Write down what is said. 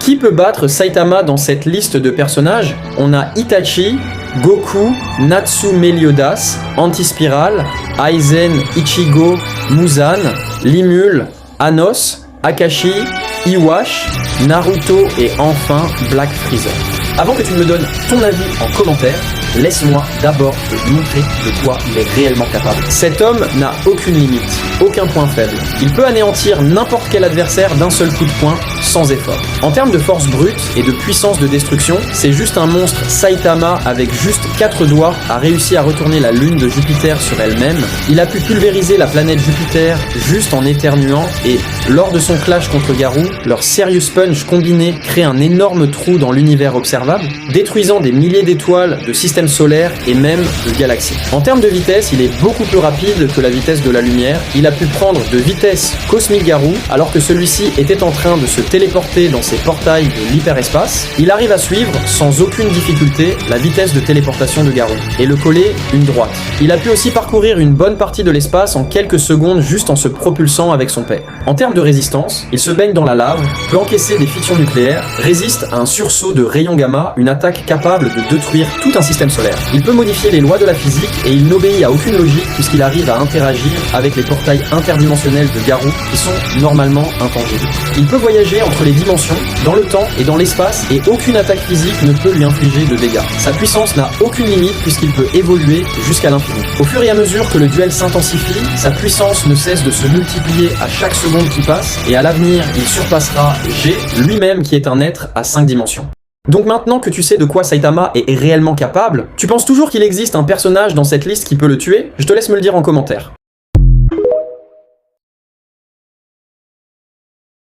Qui peut battre Saitama dans cette liste de personnages? On a Itachi, Goku, Natsu Meliodas, Antispiral, Aizen, Ichigo, Muzan, Limul, Anos, Akashi, Iwash, Naruto et enfin Black Freezer. Avant que tu ne me donnes ton avis en commentaire, laisse-moi d'abord te montrer de quoi il est réellement capable. Cet homme n'a aucune limite, aucun point faible. Il peut anéantir n'importe quel adversaire d'un seul coup de poing, sans effort. En termes de force brute et de puissance de destruction, c'est juste un monstre. Saitama, avec juste 4 doigts, a réussi à retourner la lune de Jupiter sur elle-même. Il a pu pulvériser la planète Jupiter juste en éternuant et, lors de son clash contre Garou, leur Serious Punch combiné crée un énorme trou dans l'univers observable, détruisant des milliers d'étoiles, de systèmes solaires et même de galaxies. En termes de vitesse, il est beaucoup plus rapide que la vitesse de la lumière. Il a pu prendre de vitesse Cosmic Garou alors que celui-ci était en train de se téléporter dans ses portails de l'hyperespace. Il arrive à suivre sans aucune difficulté la vitesse de téléportation de Garou et le coller une droite. Il a pu aussi parcourir une bonne partie de l'espace en quelques secondes juste en se propulsant avec son père. En termes de résistance, il se baigne dans la lave, peut encaisser des fissions nucléaires, résiste à un sursaut de rayons gamma, une attaque capable de détruire tout un système solaire. Il peut modifier les lois de la physique et il n'obéit à aucune logique puisqu'il arrive à interagir avec les portails interdimensionnels de Garou qui sont normalement intangibles. Il peut voyager entre les dimensions, dans le temps et dans l'espace et aucune attaque physique ne peut lui infliger de dégâts. Sa puissance n'a aucune limite puisqu'il peut évoluer jusqu'à l'infini. Au fur et à mesure que le duel s'intensifie, sa puissance ne cesse de se multiplier à chaque seconde qui passe et à l'avenir il surpassera G, lui-même qui est un être à 5 dimensions. Donc maintenant que tu sais de quoi Saitama est réellement capable, tu penses toujours qu'il existe un personnage dans cette liste qui peut le tuer? Je te laisse me le dire en commentaire.